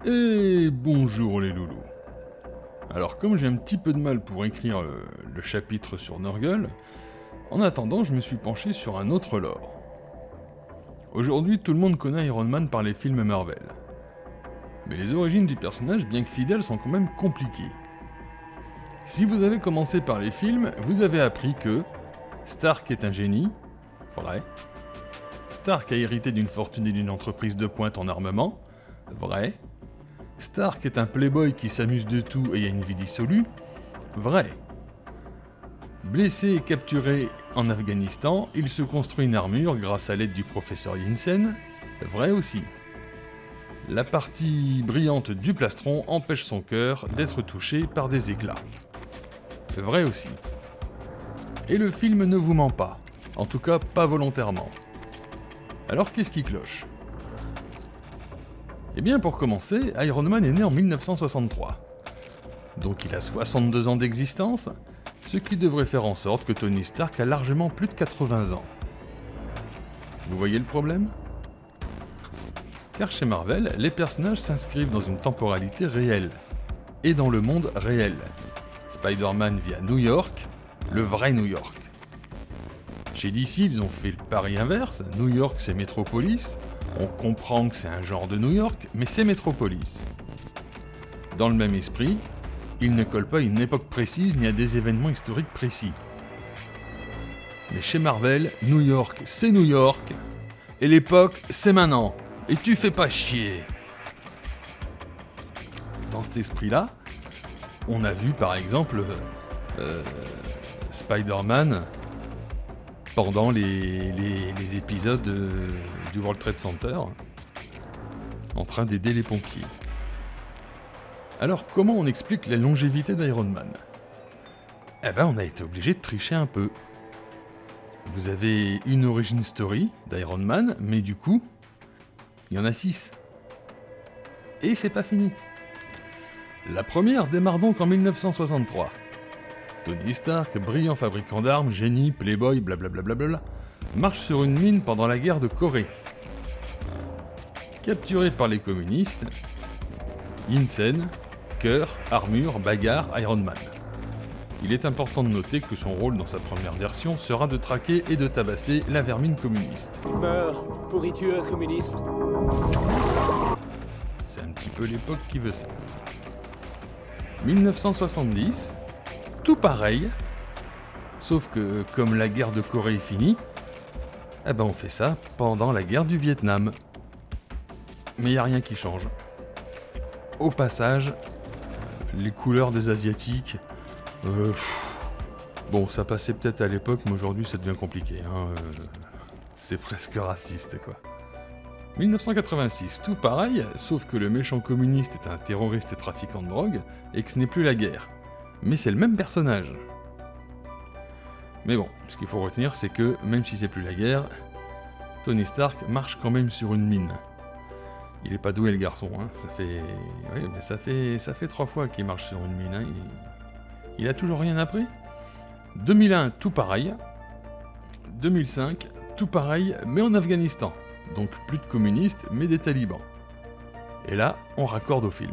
Et bonjour les loulous. Alors comme j'ai un petit peu de mal pour écrire le chapitre sur Nurgle, en attendant je me suis penché sur un autre lore. Aujourd'hui tout le monde connaît Iron Man par les films Marvel. Mais les origines du personnage, bien que fidèles, sont quand même compliquées. Si vous avez commencé par les films, vous avez appris que Stark est un génie, vrai. Stark a hérité d'une fortune et d'une entreprise de pointe en armement, vrai. Stark est un playboy qui s'amuse de tout et a une vie dissolue, vrai. Blessé et capturé en Afghanistan, il se construit une armure grâce à l'aide du professeur Yinsen, vrai aussi. La partie brillante du plastron empêche son cœur d'être touché par des éclats. Vrai aussi. Et le film ne vous ment pas, en tout cas pas volontairement. Alors qu'est-ce qui cloche ? Eh bien pour commencer, Iron Man est né en 1963. Donc il a 62 ans d'existence, ce qui devrait faire en sorte que Tony Stark a largement plus de 80 ans. Vous voyez le problème ? Car chez Marvel, les personnages s'inscrivent dans une temporalité réelle, et dans le monde réel. Spider-Man vit à New York, le vrai New York. Chez DC, ils ont fait le pari inverse, New York c'est Metropolis, on comprend que c'est un genre de New York, mais c'est Metropolis. Dans le même esprit, ils ne collent pas à une époque précise ni à des événements historiques précis. Mais chez Marvel, New York c'est New York, et l'époque c'est maintenant. Et tu fais pas chier. Dans cet esprit-là, on a vu par exemple Spider-Man pendant les épisodes du World Trade Center en train d'aider les pompiers. Alors comment on explique la longévité d'Iron Man ? Eh ben on a été obligé de tricher un peu. Vous avez une origin story d'Iron Man, mais du coup, il y en a 6. Et c'est pas fini. La première démarre donc en 1963. Tony Stark, brillant fabricant d'armes, génie, playboy, blablabla, marche sur une mine pendant la guerre de Corée. Capturé par les communistes, Yinsen, cœur, armure, bagarre, Iron Man. Il est important de noter que son rôle dans sa première version sera de traquer et de tabasser la vermine communiste. Meurs, pourriture communiste. C'est un petit peu l'époque qui veut ça. 1970, tout pareil, sauf que comme la guerre de Corée est finie, eh ben on fait ça pendant la guerre du Vietnam. Mais y a rien qui change. Au passage, les couleurs des Asiatiques, bon ça passait peut-être à l'époque, mais aujourd'hui ça devient compliqué. C'est presque raciste quoi. 1986, tout pareil, sauf que le méchant communiste est un terroriste trafiquant de drogue, et que ce n'est plus la guerre. Mais c'est le même personnage. Mais bon, ce qu'il faut retenir, c'est que, même si c'est plus la guerre, Tony Stark marche quand même sur une mine. Il est pas doué le garçon, hein. Ça fait 3 fois qu'il marche sur une mine, hein. Il a toujours rien appris. 2001, tout pareil. 2005, tout pareil, mais en Afghanistan. Donc plus de communistes, mais des talibans. Et là, on raccorde au film.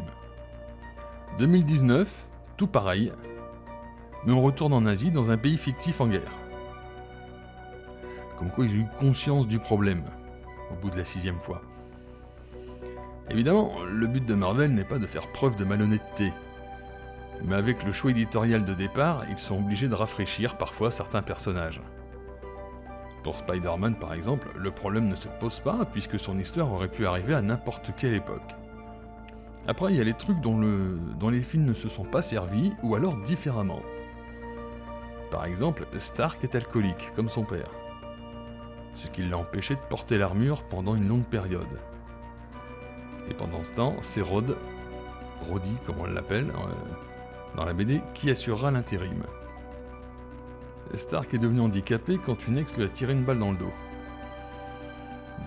2019, tout pareil, mais on retourne en Asie dans un pays fictif en guerre. Comme quoi ils ont eu conscience du problème, au bout de la 6e fois. Évidemment, le but de Marvel n'est pas de faire preuve de malhonnêteté. Mais avec le choix éditorial de départ, ils sont obligés de rafraîchir parfois certains personnages. Pour Spider-Man par exemple, le problème ne se pose pas puisque son histoire aurait pu arriver à n'importe quelle époque. Après, il y a les trucs dont les films ne se sont pas servis ou alors différemment. Par exemple, Stark est alcoolique, comme son père. Ce qui l'a empêché de porter l'armure pendant une longue période. Et pendant ce temps, c'est Rhodey, comme on l'appelle dans la BD, qui assurera l'intérim. Stark est devenu handicapé quand une ex lui a tiré une balle dans le dos.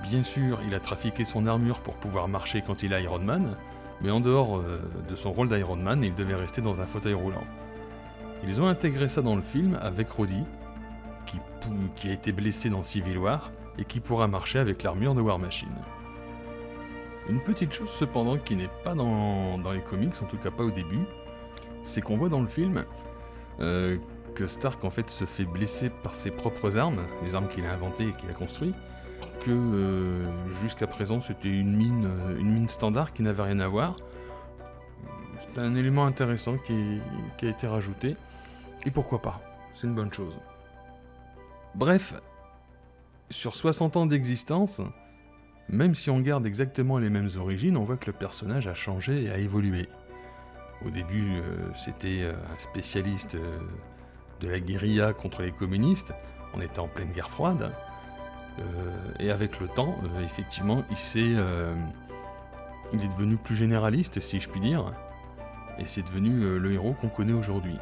Bien sûr, il a trafiqué son armure pour pouvoir marcher quand il est Iron Man, mais en dehors de son rôle d'Iron Man, il devait rester dans un fauteuil roulant. Ils ont intégré ça dans le film avec Rhodey, qui a été blessé dans Civil War et qui pourra marcher avec l'armure de War Machine. Une petite chose cependant qui n'est pas dans les comics, en tout cas pas au début, c'est qu'on voit dans le film que Stark en fait se fait blesser par ses propres armes, les armes qu'il a inventées et qu'il a construites, que jusqu'à présent c'était une mine standard qui n'avait rien à voir. C'est un élément intéressant qui a été rajouté, et pourquoi pas, c'est une bonne chose. Bref, sur 60 ans d'existence, même si on garde exactement les mêmes origines, on voit que le personnage a changé et a évolué. Au début, c'était un spécialiste de la guérilla contre les communistes, on était en pleine guerre froide, et avec le temps, effectivement, il est devenu plus généraliste, si je puis dire, et c'est devenu le héros qu'on connaît aujourd'hui.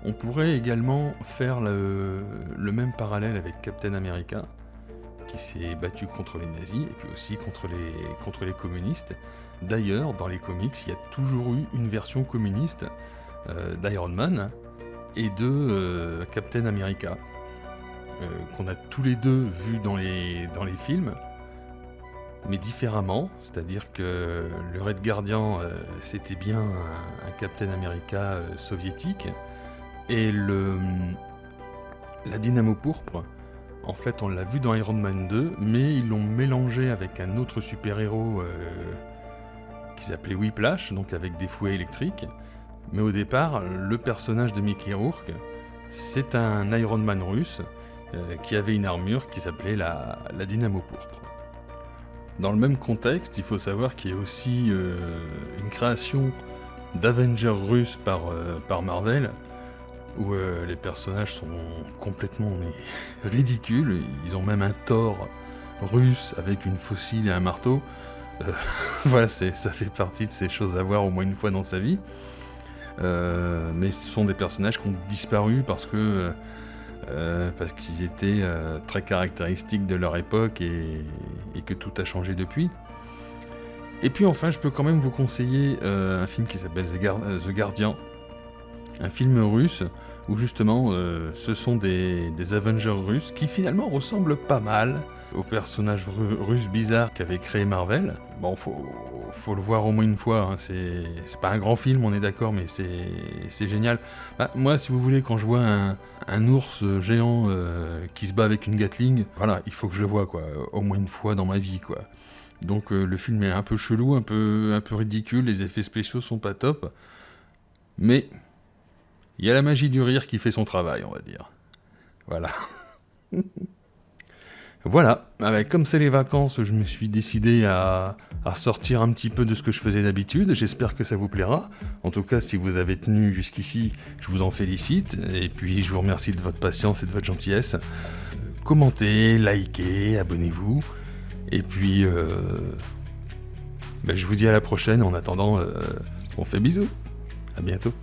On pourrait également faire le même parallèle avec Captain America, qui s'est battu contre les nazis, et puis aussi contre les communistes. D'ailleurs, dans les comics, il y a toujours eu une version communiste d'Iron Man et de Captain America, qu'on a tous les deux vus dans les films, mais différemment, c'est-à-dire que le Red Guardian, c'était bien un Captain America soviétique, et la Dynamo Pourpre, en fait, on l'a vu dans Iron Man 2, mais ils l'ont mélangé avec un autre super-héros qui s'appelait Whiplash, donc avec des fouets électriques. Mais au départ, le personnage de Mickey Rourke, c'est un Iron Man russe qui avait une armure qui s'appelait la Dynamo Pourpre. Dans le même contexte, il faut savoir qu'il y a aussi une création d'Avengers russes par Marvel, où les personnages sont complètement ridicules. Ils ont même un Thor russe avec une faucille et un marteau. Voilà, ça fait partie de ces choses à voir au moins une fois dans sa vie. Mais ce sont des personnages qui ont disparu parce qu'ils étaient très caractéristiques de leur époque et que tout a changé depuis. Et puis enfin, je peux quand même vous conseiller un film qui s'appelle The Guardian, un film russe où justement ce sont des Avengers russes qui finalement ressemblent pas mal aux personnages russes bizarres qu'avait créé Marvel. Bon, faut le voir au moins une fois, hein. C'est pas un grand film, on est d'accord, mais c'est génial. Bah, moi, si vous voulez, quand je vois un ours géant qui se bat avec une Gatling, voilà, il faut que je le voie, quoi, au moins une fois dans ma vie, quoi. Donc le film est un peu chelou, un peu ridicule, les effets spéciaux sont pas top, mais il y a la magie du rire qui fait son travail, on va dire. Voilà. Voilà, comme c'est les vacances, je me suis décidé à sortir un petit peu de ce que je faisais d'habitude. J'espère que ça vous plaira. En tout cas, si vous avez tenu jusqu'ici, je vous en félicite. Et puis, je vous remercie de votre patience et de votre gentillesse. Commentez, likez, abonnez-vous. Et puis, je vous dis à la prochaine. En attendant, on fait bisous. À bientôt.